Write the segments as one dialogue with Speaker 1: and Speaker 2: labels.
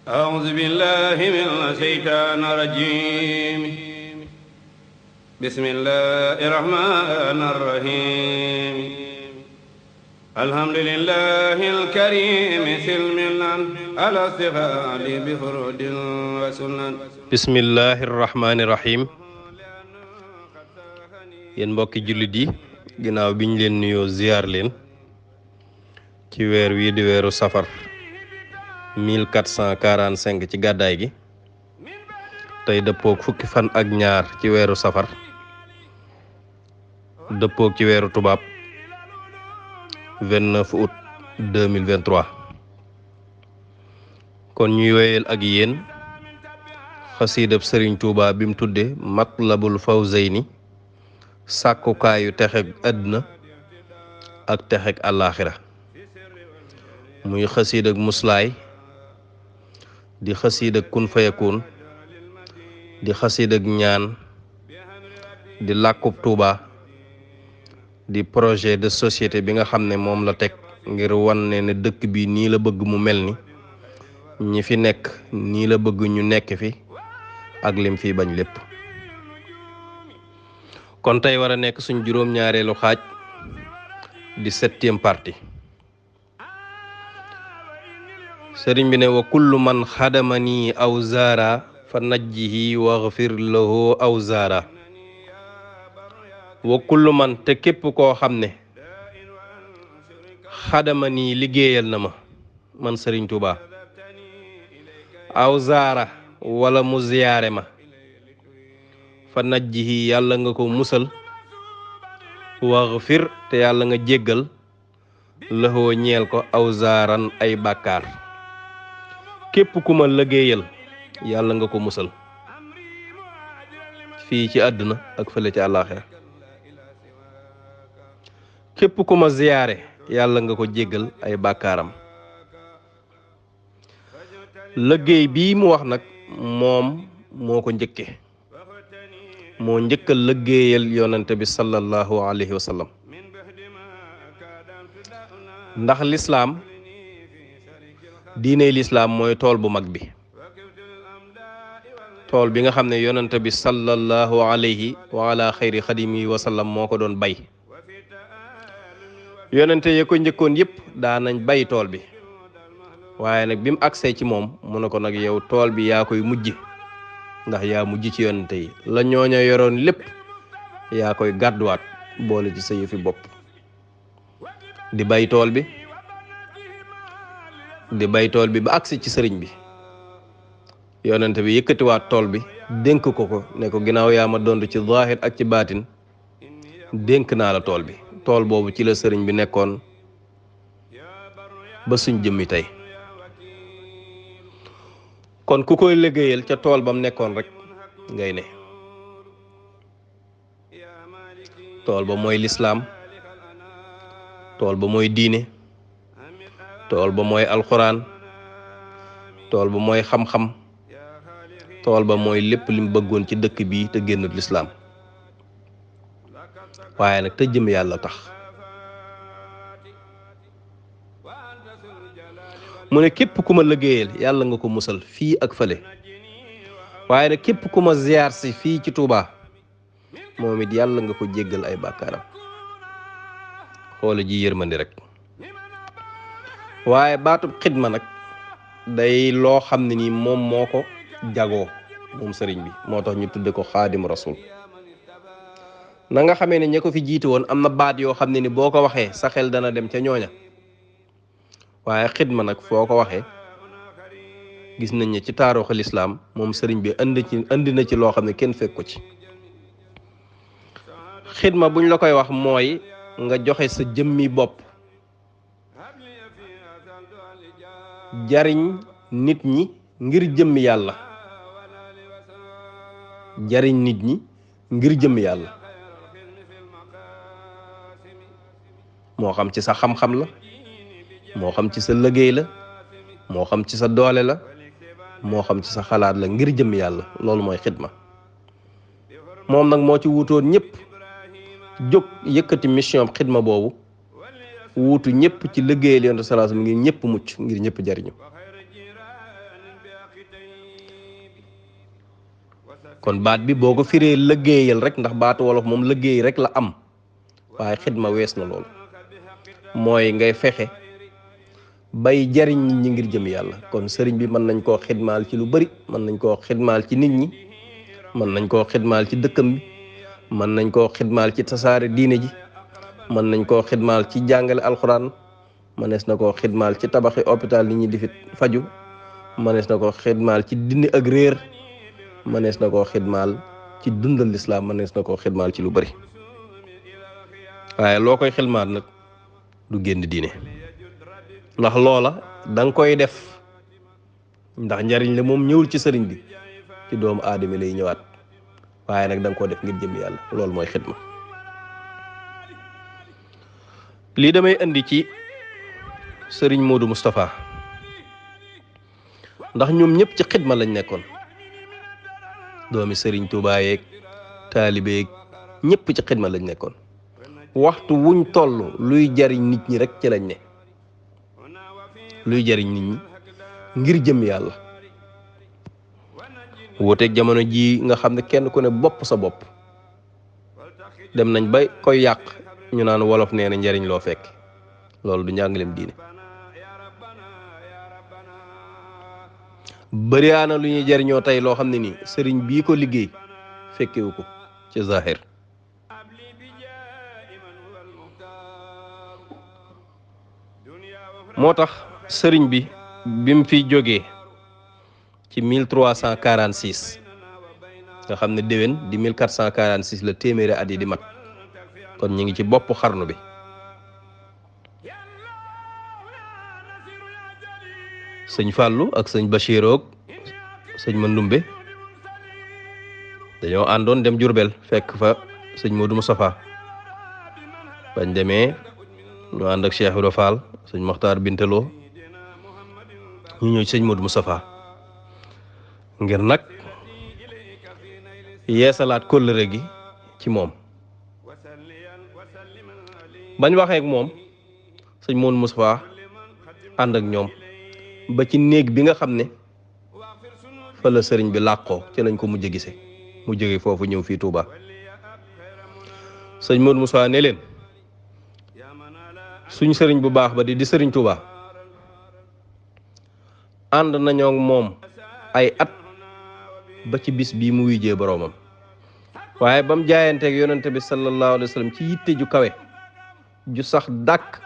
Speaker 1: أعوذ بالله من الشيطان الرجيم بسم الله الرحمن الرحيم الحمد لله الكريم سلمنا على استغال بفرود وسنن
Speaker 2: بسم الله الرحمن الرحيم yéen mbokki jullit yi ginnaaw biñ leen nuyoo ziar leen ci weer wi di weeru safar 1445 ci gàddaay gi tey dëppook fukki fan ak ñaar ci weeru safar dëppook ci weeru tubaab 29 août 2023 kon ñuy wéyal ak yéen xasiidab Sëriñ Tuubaa bi mu tudde Matlabul Fawzayni sàkkukaayu texeg àddina ak texeg àllaaxira muy xasiid ak muslaay di xasiid ak kun fayakun di xasiid ak ñaan di làkkub Tuuba di projet de société bi nga xam ne moom la teg ngir wan ne dëkk bi nii la bëgg mu mel ni ñi fi nekk nii la bëgg ñu nekk fi ak lim fi bañ lépp. kon tey war a nekk suñ juróom-ñaareelu xaaj di 7e partie sëriñ bi ne wa kullu man xadamani aw zaara fa najjihi waxfir lahu aw zaara wa kullu man te képp koo xam ne xadamani liggéeyal na ma man sëriñ Tuuba aw zaara wala mu ziyaare ma fa najjihi yàlla nga ko musal waxfir te yàlla nga jéggal lahu ñeel ko aw zaaran ay bàkkaar képp ku ma liggéeyal yàlla nga ko musal fii ci àdduna ak fële ci àllaaxira képp ku ma ziyaare yàlla nga ko jéggal ay bàkkaaram liggéey bii mu wax nag moom moo ko njëkke moo njëkka liggéeyal yonante bi sallallahu alayhi wa sallam ndax lislaam diiney lislaam mooy tool bu mag bi tool bi nga xam ne yonante bi sallallahu alayhi wa ala xayri xadimi wa sallam moo ko doon bay yonante ye ko njëkkoon yëpp daa nañ bay tool bi waaye nag bi mu agsee ci moom mu ne ko nag yow tool bi yaa koy mujj ndax yaa mujj ci yonante yi la ñooña yoroon lépp yaa koy gàdduwaat boole ci sa yëfi bopp di bay tool bi ba agsi ci sëriñ bi yonante bi yëkkatiwaat tool bi dénk ko ko ne ko ginnaaw yaa ma dond ci zaahir ak ci baatin dénk naa la tool bi tool boobu ci la sëriñ bi nekkoon ba suñ jëmmi tey kon ku koy liggéeyal ca tool bam nekkoon rek ngay ne tool ba mooy lislaam tool ba mooy diine tool ba mooy alxuraan tool ba mooy xam-xam tool ba mooy lépp lim bëggoon ci dëkk bi te génnut lislaam waaye nag te jëm yàlla tax mu ne képp ku ma liggéeyal yàlla nga ko musal fii ak fële waaye nag képp ku ma ziyaar si fii ci Touba moom it yàlla nga ko jéggal ay bàkkaaram xoola ji yërmandi rek waaye baatub xidma nag day loo xam ne nii moom moo ko jagoo moom sëriñ bi moo tax ñu tudde ko xaadim rasul na nga xamee ne ña ko fi jiite woon am na baat yoo xam ne ni boo ko waxee sa xel dana dem ca ñooña waaye xidma nag foo ko waxee gis nañ ne ci taarixul islaam moom sëriñ bi indi na ci loo xam ne kenn fekk ko ci xidma buñ la koy wax mooy nga joxe sa jëmmi bopp jariñ nit ñi ngir jëmmi yàlla jariñ nit ñi ngir jëmmi yàlla moo xam ci sa xam-xam la moo xam ci sa liggéey la moo xam ci sa doole la moo xam ci sa xalaat la ngir jëm yàlla loolu mooy xidma moom nag moo ci wuutoon ñëpp jóg yëkkati mission xidma boobu wuutu ñëpp ci liggéeyal Yonent sallallahu alayhi wasallam ngir ñëpp mucc ngir ñëpp jariñu kon baat bi boo ko firee liggéeyal rek, ndax baatu wolof moom liggéey rek la am, waaye xidma wees na loolu. mooy ngay fexe bay jariñ nit ñi ngir jëm yàlla. kon sëriñ bi mën nañ koo xidmaal ci lu bari, mën nañ koo xidmaal ci nit ñi, mën nañ koo xidmaal ci dëkkam bi, mën nañ koo xidmaal ci tasaare diine ji, mën nañ koo xidmaal ci jàngale alxuraan, mënees na koo xidmaal ci tabaxi hôpital nit ñi di fi faju, mënees na koo xidmaal ci dindi ak réer, mënees na koo xidmaal ci dundal lislaam, mënees na koo xidmaal ci lu bari. waaye loo koy xidmaal nag du génn diine, ndax loola da nga koy def ndax njariñ la moom ñëwul ci sëriñ bi, ci doomu aadama lay ñëwaat, waaye nag da nga koo def ngir jëm yàlla. loolu mooy xidma. lii damay indi ci sëriñ Modou Moustapha, ndax ñoom ñëpp ci xidma lañ nekkoon. doomi sëriñ Touba yeeg taalibe yeeg ñëpp ci xidma lañ nekkoon. waxtu wuñ toll luy jariñ nit ñi rek ci lañ ne, luy jariñ nit ñi ngir jëm yàlla. wuuteeg jamono ji nga xam ne kenn ku ne bopp sa bopp, dem nañ ba koy yàq ñu naan wolof nee na njariñ loo fekk. loolu du njàngaleem diine. bëriyaana lu ñuy jariñoo tey loo xam ne nii sëriñ bii ko liggéey fekkewu ko ci zahir. moo tax sëriñ bi bim fi jógee ci 1346 nga xam ne déwén di 1446 la téeméeri at yi di mat, kon ñu ngi ci bopp xarnu bi. sëñ Fallou ak sëñ Bachiroog sëñ Mandumbe dañoo àndoon dem Jurbel fekk fa sëñ Modou Moustapha. bañ demee ñu ànd ak Cheikh Ibra Fall, sëñ Mokhtar Binteloo, ñu ñëw ci sëñ Modou Moustapha ngir nag yeesalaat kóllëre gi ci moom. bañ waxee ak moom sëñ Modou Moustapha ànd ak ñoom ba ci néeg bi nga xam ne fa la sëriñ bi làqoo, ci lañ ko mujj gise mu jóge foofu ñëw fii Touba. sëñ Modou Moustapha ne leen suñ sëriñ bu baax ba di sëriñ Touba ànd nañoo ak moom ay at ba ci bis bii mu wujjee boroomam, waaye ba mu jaayanteeg yonente bi sallallahu alayhi wa sallam ci yitte ju kawe ju sax dàkk,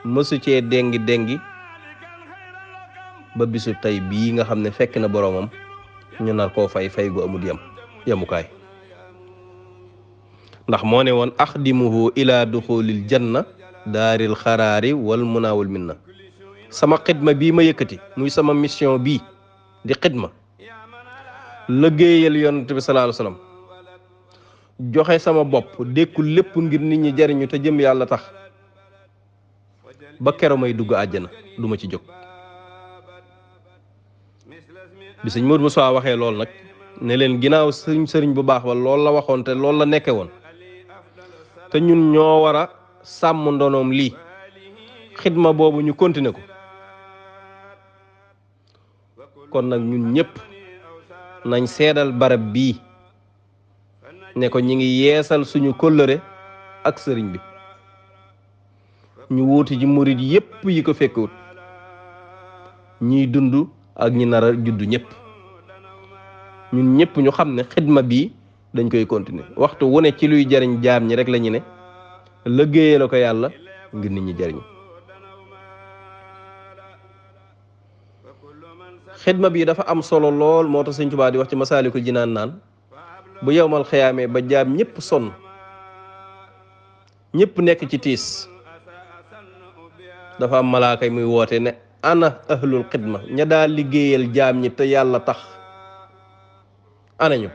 Speaker 2: mësu cee dengi ba bisu tey bii nga xam ne fekk na boroomam ñu nar koo fay gu amul yemukaay. ndax moo ne woon axdimuhu ila duxulil janna daaril xaraari wal munawul minna. sama xidma bii ma yëkkati muy sama mission bii di xidma, liggéeyal yonent bi sallallahu alayhi wasallam, joxe sama bopp dékku lépp ngir nit ñi jariñu te jëm yàlla tax, ba kero may dugg àjjana du ma ci jóg. bi sëñ Modou Moussa waxee loolu nag ne leen ginnaaw sëriñ bu baax ba loolu la waxoon te loolu la nekke woon, te ñun ñoo war a sàmm ndonoom lii, xidma boobu ñu continuer ko. kon nag ñun ñëpp nañ seedal barab bii ne ko ñi ngi yeesal suñu kóllëre ak sëriñ bi. ñu wuuti ci murid yépp yi ko fekkut, ñiy dund ak ñi nar a judd ñëpp, ñun ñëpp ñu xam ne xidma bii dañ koy continuer. waxtu wu ne ci luy jariñ jaam ñi rek la ñu ne, liggéeyee la ko yàlla ngir nit ñi jariñu. xidma bii dafa am solo lool, moo tax Sëñ Tuubaa di wax ci Masaalikul Jinaan naan bu yowmal xiyaamee ba jaam ñëpp sonn, ñëpp nekk ci tiis, dafa am malaaka yi muy woote ne ana ahlul xidma, ña daa liggéeyal jaam ñi te yàlla tax, anañu.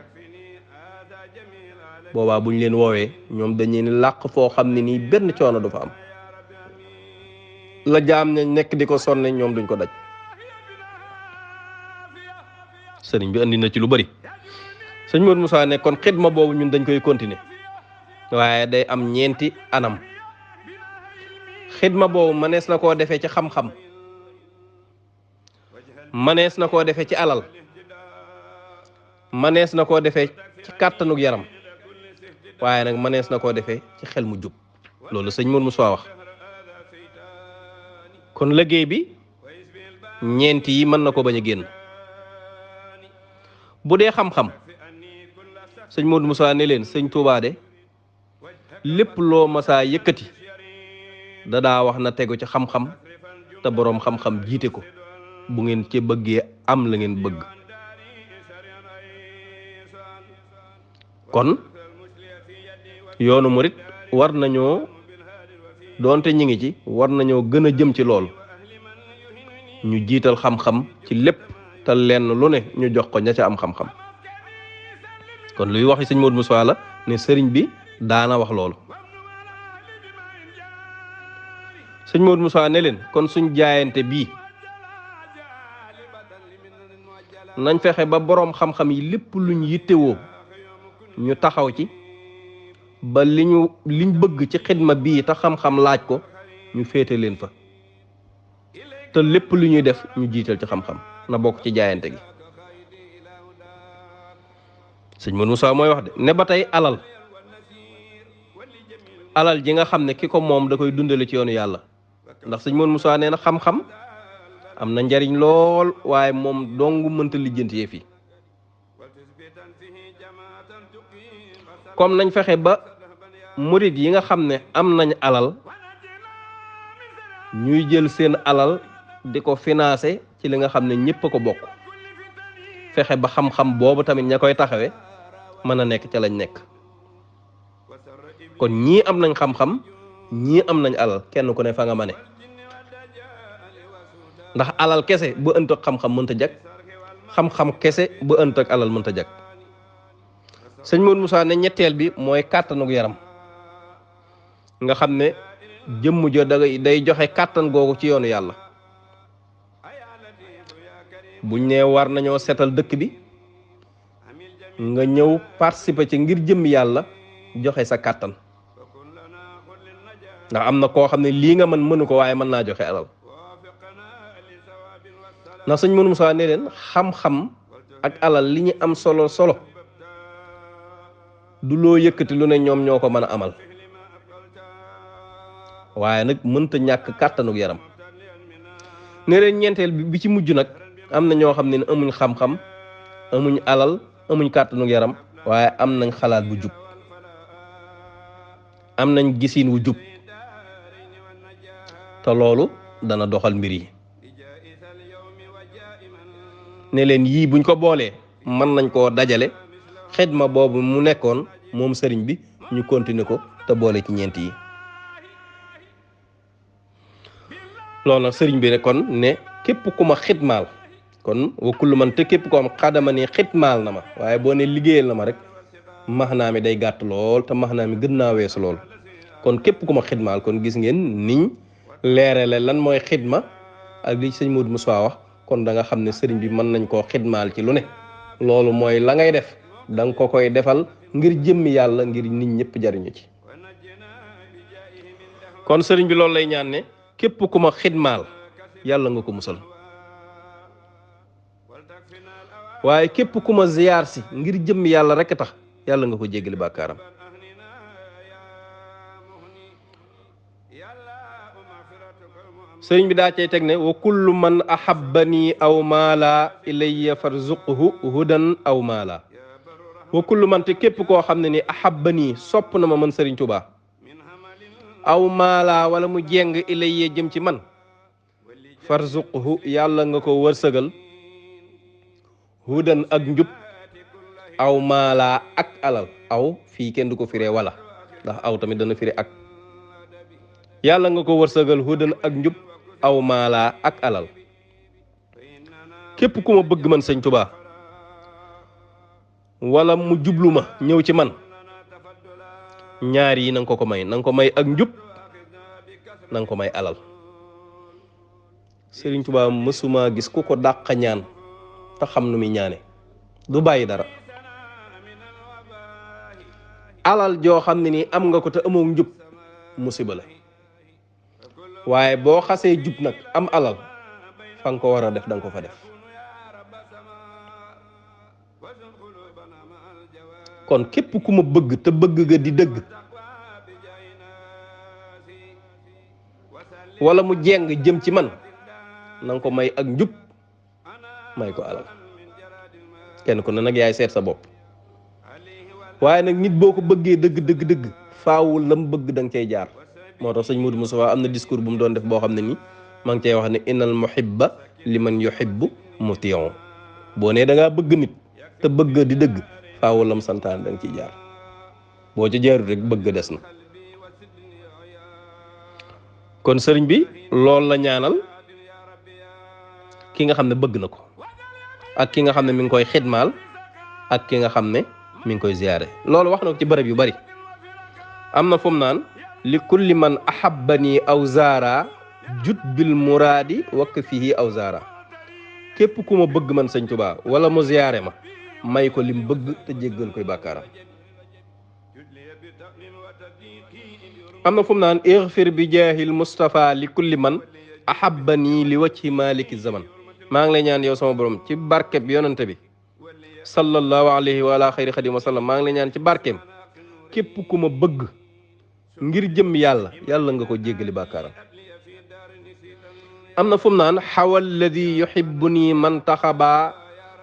Speaker 2: boobaa buñ leen woowee ñoom dañuy làq foo xam ne nii benn coono du fa am, la jaam ne nekk di ko sonne ñoom duñ ko daj. sëriñ bi andi na ci lu bari. sëñ Modou Moussa ne kon xidma boobu ñun dañ koy continuer, waaye day am ñeenti anam. xidma boobu mënees na koo defee ci xam-xam, mënees na koo defee ci alal, manees na koo defee ci kàttanug yaram waaye nag manees na koo defee ci xel mu jub loolu sëñ Mourou Moussa wax kon liggéey bi ñeent yi mën na ko bañ a génn bu dee xam-xam sëñ Mourou Moussa ne leen sëñ Touba de lépp loo masaa yëkkati da daa wax na tegu ci xam-xam te boroom xam-xam jiite ko bu ngeen ci bëggee am la ngeen bëgg kon yoonu murit war nañoo doonte ñi ngi ci war nañoo gën a jëm ci lool ñu jiital xam-xam ci lépp te lenn lu ne ñu jox ko ña ca am xam-xam kon luy waxi sëñ Modou Moussa la ne sëriñ bi daana wax loolu sëñ Modou Moussa ne leen kon suñ jaayante bii nañ fexe ba boroom xam-xam yi lépp luñ yittewoo ñu taxaw ci ba liñ bëgg ci xidma bii te xam-xam laaj ko ñu féete leen fa te lépp lu ñuy def ñu jiital ci xam-xam na bokk ci jaayante gi sëñ Modou Moussa mooy wax de ne ba tey alal ji nga xam ne ki ko moom da koy dundale ci yoonu yàlla ndax sëñ Modou Moussa nee na xam-xam am na njariñ lool waaye moom dong mënta lijjanti yëf yi comme nañ fexe ba murid yi nga xam ne am nañ alal ñuy jël seen alal di ko financé ci li nga xam ne ñëpp a ko bokk fexe ba xam-xam boobu tamit ña koy taxawe mën a nekk ca lañ nekk kon ñii am nañ xam-xam ñii am nañ alal kenn ku ne fa nga mane ndax alal kese bu ënt ak xam-xam mënta jag xam-xam kese bu ënt ak alal mënta jag sëñ Modou Moussa ne ñetteel bi mooy kàttanug yaram nga xam ne jëmm jo day joxe kàttan googu ci yoonu yàlla buñ ne war nañoo seetal dëkk bi nga ñëw participer ci ngir jëmm yàlla joxe sa kàttan ndax am na koo xam ne lii nga mënu ko waaye mën naa joxe alal ndax sëñ Modou Moussa ne leen xam-xam ak alal li ñu am solo du loo yëkkati lu ne ñoom ñoo ko mën a amal waaye nag mënta ñàkk kàttanug yaram ne leen ñeenteel bi ci mujj nag am na ñoo xam ne amuñ xam-xam amuñ alal amuñ kàttanug yaram waaye am nañ xalaat bu jub am nañ gisiin wu jub te loolu dana doxal mbir yi ne leen yii buñ ko boolee mën nañ koo dajale xidma boobu mu nekkoon moom sëriñ bi ñu continuer ko te boole ci ñeent yi loolu nag sëriñ bi ne kon ne képp ku ma xidmaal kon wa kullu man te képp ko am xadama ni xidmaal na ma waaye boo ne liggéeyal na ma rek maxnaa mi day gàtt lool te maxnaa mi gën naa weesu lool kon képp ku ma xidmaal kon gis ngeen niñ leerale lan mooy xidma ak li sëñ Modou Moussa wax kon da nga xam ne sëriñ bi mën nañ koo xidmaal ci lu ne loolu mooy la ngay def da nga ko koy defal ngir jëmmi yàlla ngir nit ñëpp jariñu ci kon sëriñ bi loolu lay ñaan ne képp ku ma xidmaal yàlla nga ko musal waaye képp ku ma ziyaar si ngir jëmmi yàlla rek tax yàlla nga ko jéggali bàkkaaram sëriñ bi daa cay teg ne wa kullu man ahabbani aw maala ilayya farzuqhu hudan aw maala wa kullu man te képp koo xam ne ni ahabbani sopp na ma man sëriñ Tuubaa aw maala wala mu jeng ilayya jëm ci man farzuqhu yàlla nga ko wërsëgal hudan ak njub aw maala ak alal aw fii kenn du ko firee wala ndax aw tamit dana firi ak yàlla nga ko wërsëgal hudan ak njub aw maala ak alal képp ku ma bëgg man sëñ Tuubaa wala mu jublu ma ñëw ci man ñaar yi nanga ko may nanga ko may ak njub nanga ko may alal sëriñ Tuubaa mësuma gis ku ko dàq ñaan te xam nu muy ñaane du bàyyi dara alal joo xam ne nii am nga ko te amoo njub musiba la waaye boo xasee jub nag am alal fa nga ko war a def da nga ko fa def kon képp ku ma bëgg te bëgg ga di dëgg wala mu jeng jëm ci man nanga ko may ak njub may ko alal kenn ku ne nag yaay seet sa bopp waaye nag nit boo ko bëggee dëgg faawul lam bëgg da nga cay jaar moo tax sëñ Modou Moustapha am na discours bu mu doon def boo xam ne nii maa ngi cay wax ne innal muhibba liman yuhibbu muti'un boo nee da ngaa bëgg nit te bëgg di dëgg faawul lam santaan da nga ciy jaar boo ci jaarul rek bëgg des na kon sëriñ bi loolu la ñaanal ki nga xam ne bëgg na ko ak ki nga xam ne mi ngi koy xidmaal ak ki nga xam ne mi ngi koy ziyaare loolu wax na ko ci bërëb yu bari am na fu mu naan li kulli man ahabbani aw zaara jut bil muraadi wakk fihi aw zaara képp ku ma bëgg man sëñ Tuubaa wala mu ziyaare ma may ko lim bëgg te jéggal koy bàkkaaram am na fu mu naan igfir bi jaahil Mustafa li kulli man ahabbani li wajhi maliki zaman maa ngi lay ñaan yow sama borom ci barkeb yonante bi sallallahu alayhi wa ala xayri xadim wa sallam maa ngi lay ñaan ci barkeem képp ku ma bëgg ngir jëm yàlla nga ko jéggali bàkkaaram am na fu mu naan xawa alladi yuhibbuni man taxaba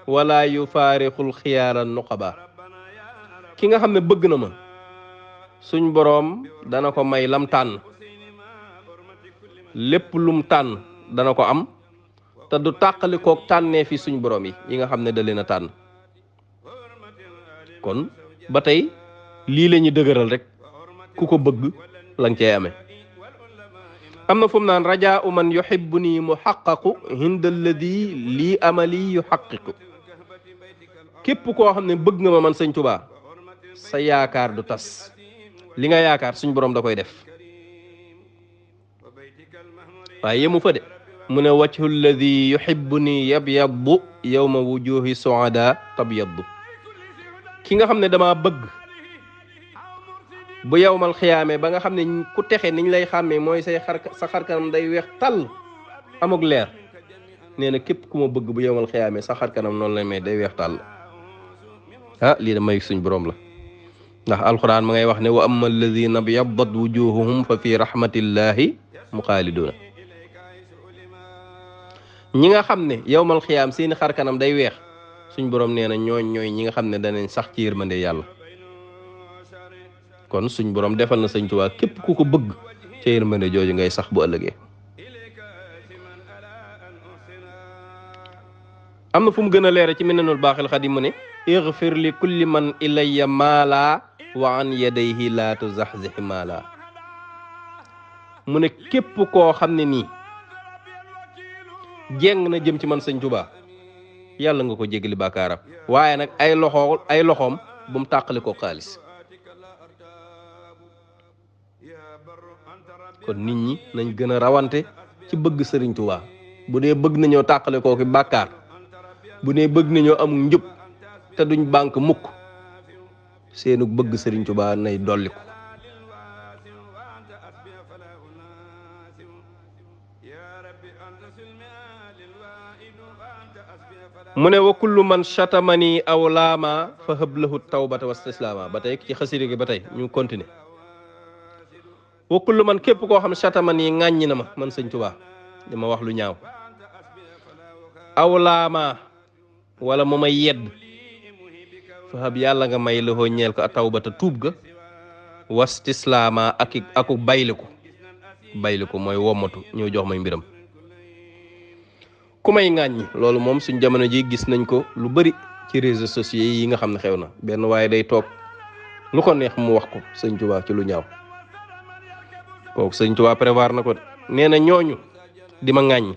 Speaker 2: wala yufaarixul xiyaara nuqaba ki nga xam ne bëgg na ma suñ boroom dana ko may lam tànn lépp lum tànn dana ko am te du tàqali koog tànnee fi suñ boroom yi nga xam ne da leen a tànn kon ba tey lii la ñuy dëgëral rek ku ko bëgg la nga cey amee am na fu mu naan rajaa man yuhibbuni muhaqqaqu hinda alladi lii amali yuhaqqiqu képp koo xam ne bëgg nga ma man sëñ Tuubaa sa yaakaar du tas li nga yaakaar suñ borom da koy def waaye yemu fa de mu ne wajhu alladi yuhibbuni yabyaddu yawma wujuhi suada tabyaddu ki nga xam ne dama bëgg bu yawmal xiyaame ba nga xam ne ku texe niñ lay xàmmee mooy sa xarkanam day weex tàll amuk leer nee na képp ku ma bëgg bu yawmal xiyaame sa xarkanam noonu lay may day weex tàll lii da may suñ borom la ndax alquran ma ngay wax ne wa amma alladina byaddat wujuhuhum fa fi rahmatillahi muxaaliduna ñi nga xam ne yawmal xiyaam seeni xarkanam day weex suñ borom nee na ñooy ñi nga xam ne danañ sax ci yërmande yàlla kon suñ borom defal na sëñ Tuubaa képp ku ko bëgg ca yërmande jooju ngay sax bu ëllëgee am na fu mu gën a leere ci Minanul Baaxil Xadim mu ne igfir li kulli man ilayya maala wa an yadayhi laa tuzaxzix maala mu ne képp koo xam ne nii jéng na jëm ci man sëñ Tuubaa yàlla nga ko jégali bàkkaaram waaye nag ay loxoom bu mu tàqali ko xaalis kon nit ñi nañ gën a rawante ci bëgg sëriñ Tuubaa bu dee bëgg nañoo tàqale kooki bàkkaar bu dee bëgg nañoo am njub te duñ banque mukk seenu bëgg sëriñ Tuubaa nay dolliku mu ne wa kullu man chatamani aw laama fa hëb lahu tawbata wa istislaama ba tey ci xasida gi ba tey ñu continuer wa kullu man képp koo xam chatamani ŋàññi na ma man sëñ Tuubaa dama wax lu ñaaw aw laama wala mu may yedd fa hëb yàlla nga may lahu ñeel ko a tawbata tuub ga wa istislaama aku bayliku mooy wommatu ñëw jox may mbiram ku may ŋàññi loolu moom suñ jamono ji gis nañ ko lu bari ci réseaux sociaux yi nga xam ne xew na benn waaye day toog lu ko neex mu wax ko sëñ Tuubaa ci lu ñaaw kooku sëñ Tuubaa prévoir na ko nee na ñooñu di ma ŋàññi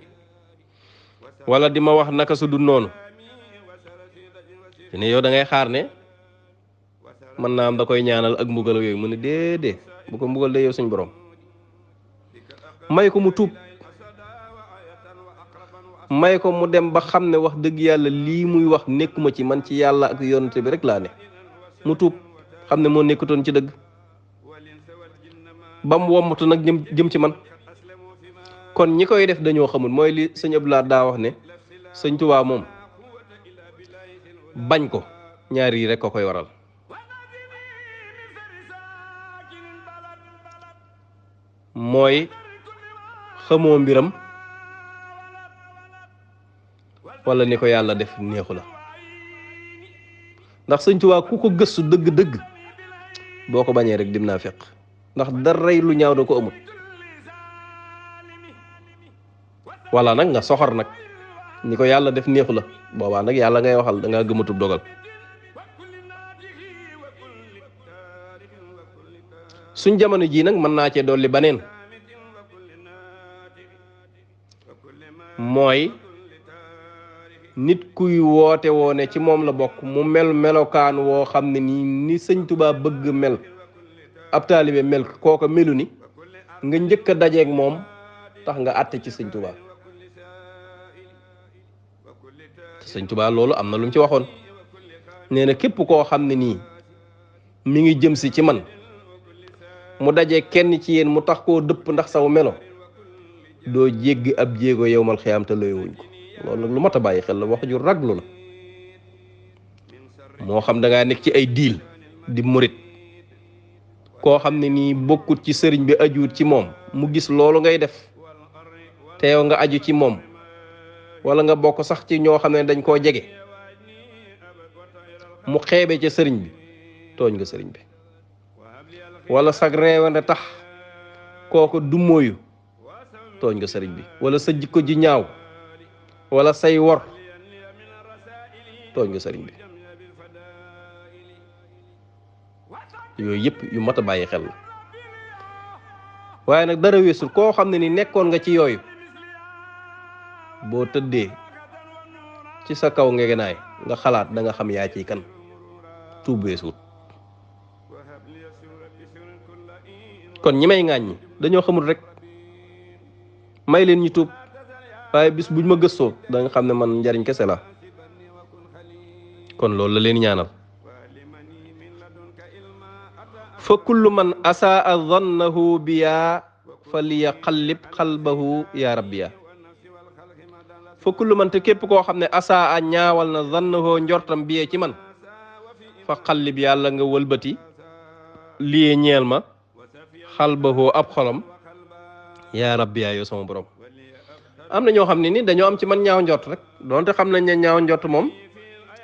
Speaker 2: wala di ma wax naka su dul noonu te ne yow da ngay xaar ne mën naa am da koy ñaanal ak mbugal yooyu mu ne déedéet bu ko mbugal de yow suñ borom may ko mu tuub may ko mu dem ba xam ne wax dëgg yàlla lii muy wax nekkuma ci man ci yàlla ak yonent bi rek laa ne mu tuub xam ne moo nekkutoon ci dëgg ba mu wommatu nag jëm ci man kon ñi koy def dañoo xamul mooy li sëñ Abdoulaye daa wax ne sëñ Tuubaa moom bañ ko ñaar yi rek ko koy waral mooy xamoo mbiram wala ni ko yàlla def neexu la ndax sëñ Tuubaa ku ko gëstu dëgg-dëgg boo ko bañee rek dim naa feq ndax daray lu ñaaw da ko amut wala nag nga soxor nag ni ko yàlla def neexu la boobaa nag yàlla ngay waxal da ngaa gëmatub dogal suñ jamono jii nag mën naa cee dolli baneen mooy nit kuy woote woone ci moom la bokk mu mel melokaan woo xam ne nii ni sëñ Tuubaa bëgg mel ab taalibe mel kooka melu ni nga njëkk a dajeeg moom tax nga àtte ci sëñ Tuubaa sëñ Tuubaa loolu am na lu mu ci waxoon nee na képp koo xam ne nii mi ngi jëm si ci man mu daje kenn ci yéen mu tax koo dëpp ndax saw melo doo jéggi ab jéego yowmal xiyaam te looyowuñ ko loolu nag lu mat a bàyyi xel la wax ju raglu la moo xam da ngaa nekk ci ay diil di murit koo xam ne nii bokkut ci sëriñ bi ajuut ci moom mu gis loolu ngay def te yow nga aju ci moom wala nga bokk sax ci ñoo xam ne dañ koo jege mu xeebe ca sëriñ bi tooñ nga sëriñ bi wala sag reewande tax kooko dummóoyu tooñ nga sëriñ bi wala sa jikko ji ñaaw wala say wor tooñ nga sëriñ bi yooyu yëpp yu mat a bàyyi xel la waaye nag dara weesul koo xam ne ni nekkoon nga ci yooyu boo tëddee ci sa kaw ngegenaay nga xalaat da nga xam yaa ciy kan tuub weesul kon ñi may ŋàññi dañoo xamul rek may leen ñu tuub waaye bis buñ ma gëstoo da nga xam ne man njariñ kese la kon loolu la leen ñaanal fa kullu man asaa dhannahu biya falyaqallib qalbahu ya rabbiya fa kullu man te képp koo xam ne asaa ñaawal na dhannahu njortam biyee ci man fa qallib yàlla nga wëlbati liyee ñeel ma xalbahu ab xolam yaa rabbiya yow sama borom am na ñoo xam ne ni dañoo am ci man ñaaw njort rek donte xam nañ ne ñaaw njort moom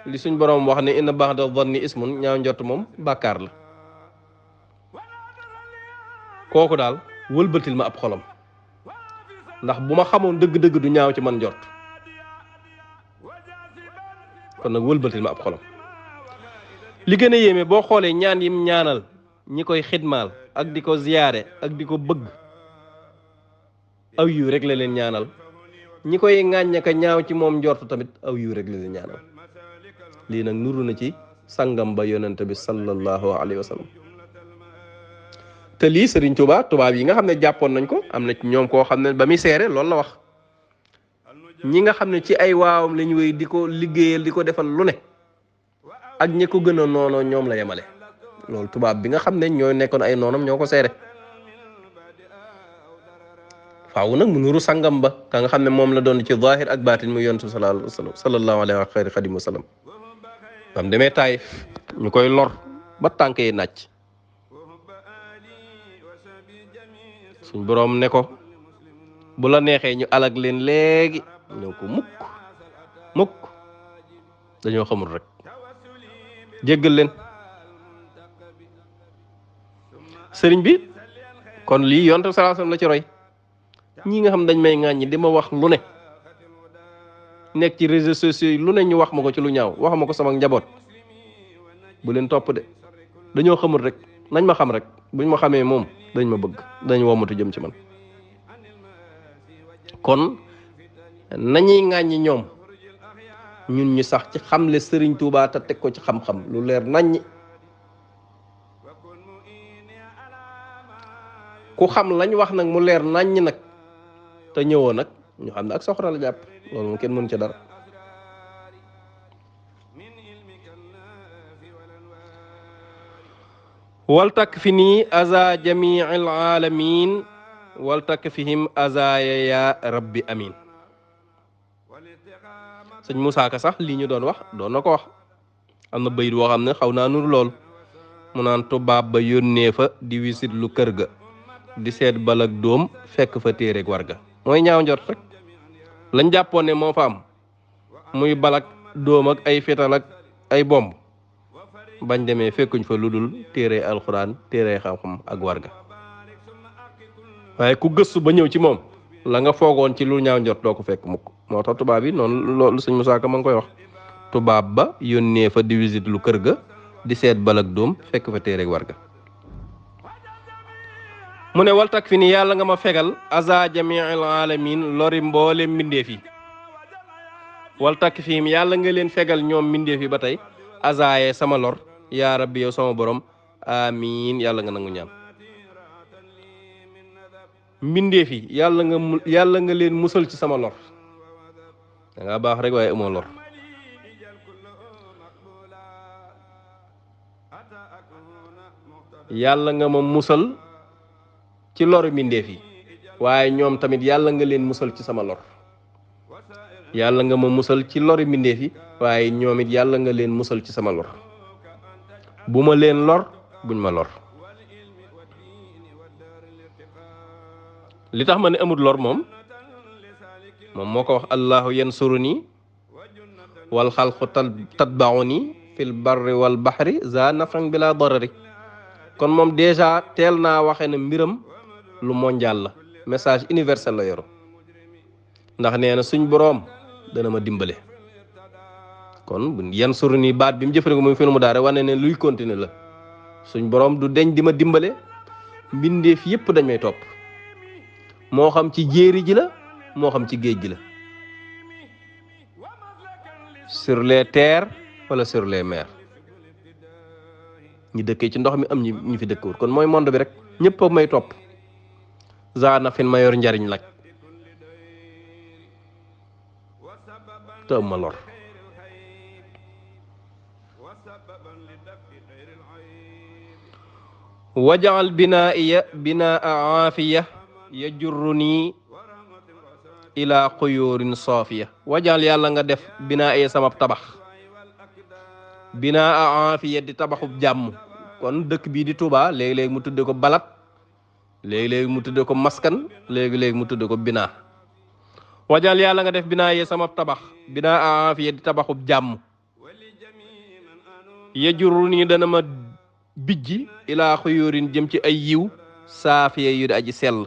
Speaker 2: li suñ borom wax ne inna ba'da dhanni ismun ñaaw njort moom bàkkaar la kooku daal wëlbatil ma ab xolam ndax bu ma xamoon dëgg-dëgg du ñaaw ci man njort kon nag wëlbatil ma ab xolam li gën a yéeme boo xoolee ñaan yim ñaanal ñi koy xidmaal ak di ko ziyaare ak di ko bëgg aw yiw rek la leen ñaanal ñi koy ŋàññaka ñaaw ci moom njort tamit aw yiw rek la leen ñaanal lii nag nuru na ci sangam ba yonente bi sallallahu alayhi wa sallam te lii Sëriñ Tuubaa tubaab yi nga xam ne jàppoon nañ ko am na ci ñoom koo xam ne ba muy seere loolu la wax ñi nga xam ne ci ay waawam lañu wéy di ko liggéeyal di ko defal lu ne ak ñi ko gën a noonoo ñoom la yemale loolu tubaab bi nga xam ne ñooy nekkoon ay noonam ñoo ko seere faaw nag mu nuru sangam ba ka nga xam ne moom la doon ci zahir ak baatin mu yontu sallallahu alayhi wa xayri xadim wa sallam bam demee Taayif ñu koy lor ba tànk yi nàcc suñ boroom ne ko bu la neexee ñu alag leen léegi ñoo ko mukk dañoo xamul rek jéggal leen sëriñ bi kon lii yontu sallallahu alayhi wa sallam la ci roy ñi nga xam dañ may ŋàññi di ma wax lu ne nekk ci réseaux sociaux yi lu ne ñu wax ma ko ci lu ñaaw wax ma ko sama njaboot bu leen topp de dañoo xamul rek nañ ma xam rek buñ ma xamee moom dañ ma bëgg dañ womatu jëm ci man kon nañuy ŋàññi ñoom ñun ñu sax ci xamle Sëriñ Tuubaa te teg ko ci xam-xam lu leer naññi ku xam lañ wax nag mu leer naññi nag te ñëwoo nag ñu xam ne ak soxra la jàpp loolu moom kenn mënu ci dara wal takk fi nii aza jamii al alamin wal takk fihim azaya ya rabbi amin sëñ Moussa Ka sax lii ñu doon wax doon na ko wax am na bayit woo xam ne xaw naa nuru lool mu naan tubaab ba yónnee fa di wisit lu kër ga di seet balak doom fekk fa téereeg warga. mooy ñaaw njort rek lañ jàppoon ne moo fa am muy balak doom ak ay fetal ak ay bomb bañ demee fekkuñ fa lu dul téere alxuraan téere xam-xam ak warga. waaye ku gëstu ba ñëw ci moom la nga foogoon ci lu ñaaw njort doo ko fekk mukk. moo tax tubaab yi noonu loolu sëñ Musaa Ka ma ngi koy wax tubaab ba yónnee fa di visite lu kër ga di seet balak doom fekk fa téere warga. mu ne waltak fi ni yàlla nga ma fegal aza jamiil alamin lori mboole mbindeef yi. waltak fiim yàlla nga leen fegal ñoom mbindeef yi ba tey azaaye sama lor yaa rabbi yow sama borom amiin yàlla nga nangu ñaan. mbindeef yi yàlla nga leen musal ci sama lor. da nga baax rek waaye amoo lor. yàlla nga ma musal ci loru mbindeef yi waaye ñoom tamit yàlla nga leen musal ci sama lor. yàlla nga ma musal ci lori mbindeef yi waaye ñoom it yàlla nga leen musal ci sama lor. bu ma leen lor buñ ma lor. li tax ma ne amul lor moom moo ko wax allahu yansuruni wal xalqu tatbauni fil barri wal bahri za nafran bila darari. kon moom déjà teel naa waxe ne mbiram lu mondial la message universel la yoru ndax nee na suñ boroom dana ma dimbale. kon bu yansuruni baat bi mu jëfandikoo muy fi'lu mudaari wane ne luy continuer la. suñ boroom du deñ di ma dimbale mbindeef yépp dañ may topp moo xam ci jéeri ji la moo xam ci géej gi la sur les terres wala sur les mers. ñi dëkkee ci ndox mi am ñi fi dëkkewul kon mooy monde bi rek ñëpp a may topp zaana fin ma yor njariñ lak te am ma lor. wajaal binaiya binaa aafiya yajurruni ila xuyurin saafiya. wajaal yàlla nga def binaiya sama tabax binaa aafiya di tabaxub jàmm. kon dëkk bii di Touba léegi-léegi mu tudde ko balat léegi-léegi mu tudde ko maskan léegi-léegi mu tudde ko binaa. wajal yàlla nga def binaa yee sama tabax binaa aafiya di tabaxub jàmm yajuru nii dana ma bijji ilaa xuyóorin jëm ci ay yiw saafiya yu di aji sell.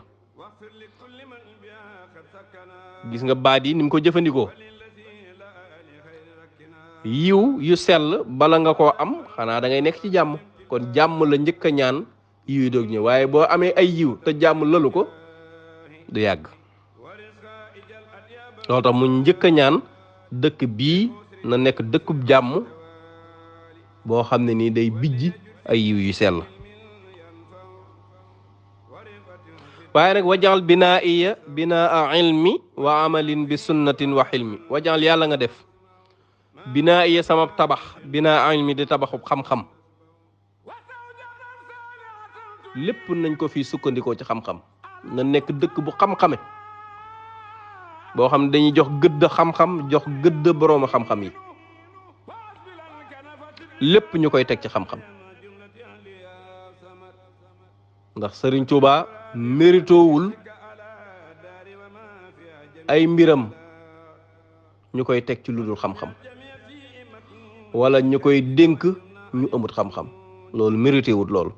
Speaker 2: gis nga baat yi ni mu ko jëfandikoo yiw yu sell bala nga koo am xanaa da ngay nekk ci jàmm. kon jàmm la njëkk a ñaan yiw yi doog ñëw waaye boo amee ay yiw te jàmm lalu ko du yàgg. loolu tax mu njëkk a ñaan dëkk bii na nekk dëkkub jàmm boo xam ne nii day bijji ay yiw yu sell. waaye nag wajaal binaa iya binaa ilmi wa amalin bi sunnatin wa xilmi. wajaal yàlla nga def binaa iya sama tabax binaa ilmi di tabaxub xam-xam lépp nañ ko fii sukkandikoo ci xam-xam na nekk dëkk bu xam-xame boo xam ne dañuy jox gëdd xam-xam jox gëdd boroomu xam-xam yi lépp ñu koy teg ci xam-xam. ndax Sëriñ Tuuba méritowul ay mbiram ñu koy teg ci lu dul xam-xam wala ñu koy dénk ñu amut xam-xam loolu méritewul loolu.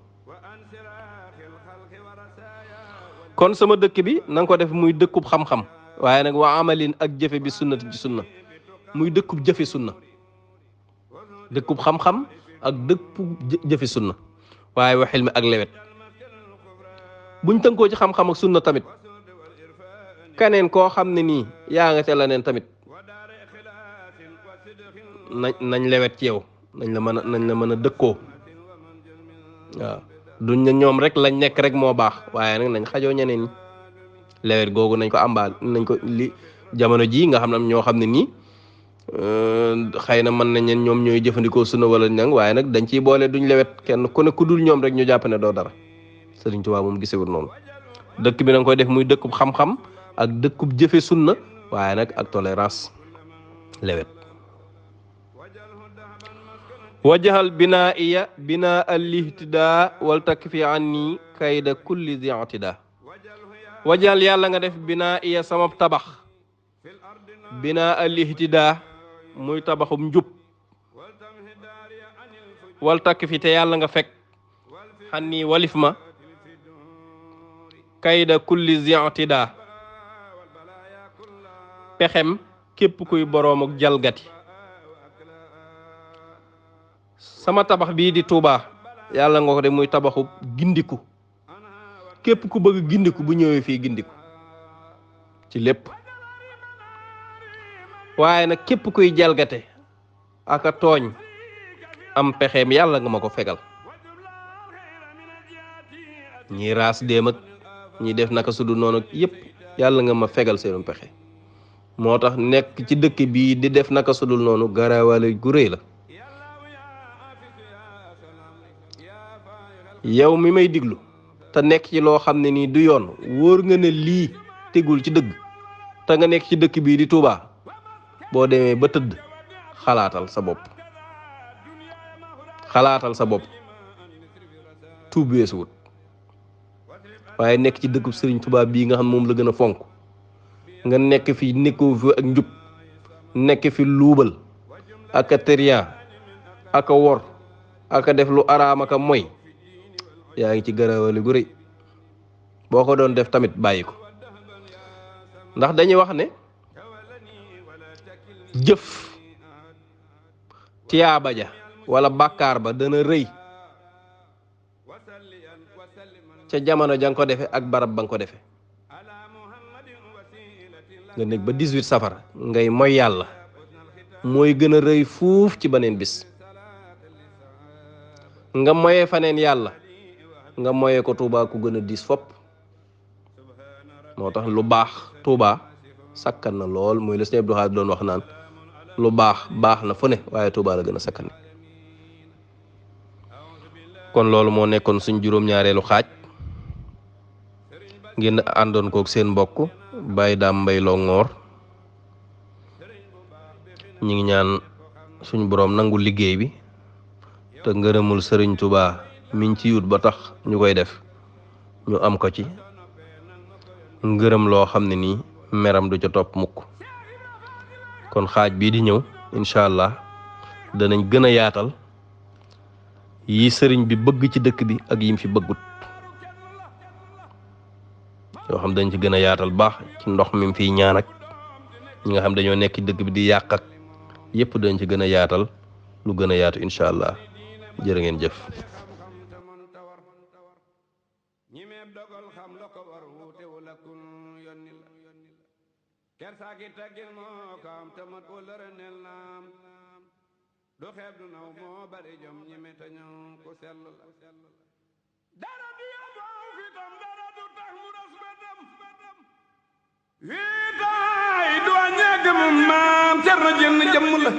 Speaker 2: kon sama dëkk bi na nga ko def muy dëkkub xam-xam waaye nag wa amalin ak jëfe bi sunnati ci sunna muy dëkkub jëfe sunna dëkkub xam-xam ak dëkkub jëfe sunna waaye wa xilmi ak lewet. buñ tënkoo ci xam-xam ak sunna tamit kaneen koo xam ne nii yaa nga ca la neen tamit nañ lewet ci yow nañ la mën a dëkkoo waaw. duñ ne ñoom rek lañ nekk rek moo baax waaye nag nañ xajoo ñeneen ñi lewet googu nañ ko ambaal nañ ko li jamono jii nga xam ne ñoo xam ne nii xëy na mën nañ ñoom ñooy jëfandikoo sunna wala ñang waaye nag dañ ciy boole duñ lewet kenn ku ne ku dul ñoom rek ñu jàpp ne doo dara. Sëriñ Tuubaa moom gisewul noonu dëkk bi na nga koy def muy dëkkub xam-xam ak dëkkub jëfe sunna waaye nag ak tolérance lewet. wajahal binaa iya binaa al-ihtidaa wal takfi anni kayda kulli zi i'tidaa. wajahal yàlla nga def binaa iya sama tabax binaa al-ihtidaa muy tabaxum njub wal takfi te yàlla nga fekk xanni walif ma kayda kulli zi i'tidaa pexem képp kuy boroom ak jalgati. sama tabax bii di Touba yàlla nga ko de muy tabaxu gindiku képp ku bëgg gindiku bu ñëwee fii gindiku ci lépp waaye nag képp kuy jalgate aka tooñ am pexeem yàlla nga ma ko fegal. ñi raas déem ak ñi def naka sudu noonu yépp yàlla nga ma fegal seenu pexe. moo tax nekk ci dëkk bii di def naka sudul noonu garaawale gu rëy la. yow mi may diglu te nekk ci loo xam ne nii du yoon wóor nga ne lii tegul ci dëgg te nga nekk ci dëkk bii di Touba boo demee ba tëdd xalaatal sa bopp tuub weesuwut. waaye nekk ci dëkkub Sëriñ Touba bii nga xam moom la gën a fonk nga nekk fi nekkoo fi ak njub nekk fi luubal aka tëriyan aka wor aka def lu araam aka moy yaa ngi ci garawali gu rëy. boo ko doon def tamit bàyyi ko ndax dañuy wax ne jëf tiyaaba ja wala bàkkaar ba dana rëy ca jamono ja nga ko defe ak barab ba nga ko defe. nga nekk ba 18 safar ngay moy yàlla mooy gën a rëy fuuf ci beneen bis. nga moyee faneen yàlla nga moyee ko Touba ku gën a diis fopp. moo tax lu baax Touba sakkan na lool mooy la Sëñ Abdou Khadre doon wax naan lu baax baax na fu ne waaye Touba la gën a sakkan. kon loolu moo nekkoon suñ juróom-ñaareelu xaaj ngeen àndoon kook seen mbokk Baye Dame Mbaye Longhor. ñi ngi ñaan suñ boroom nangu liggéey bi te ngërëmul Sëriñ Touba miñ ci yut ba tax ñu koy def ñu am ko ci ngërëm loo xam ne nii meram du ca topp mukk. kon xaaj bii di ñëw incha allah danañ gën a yaatal yi sëriñ bi bëgg ci dëkk bi ak yim fi bëggut yoo xam dañ ci gën a yaatal baax ci ndox mi fiy ñaan ak ñi nga xam dañoo nekk ci dëkk bi di yàq ak yépp dañ ci gën a yaatal lu gën a yaatu incha allah jërë ngeen jëf.
Speaker 1: kersaaki taggil moo kaam te mat wëllëre nel naam du xeeb du naw moo bari jom ñi me ta ñëw ku sell la dara du yóbboo fitam dara du tax mu ras bedam wii taay du a ñeeg mu maam cer na jënn jëmm la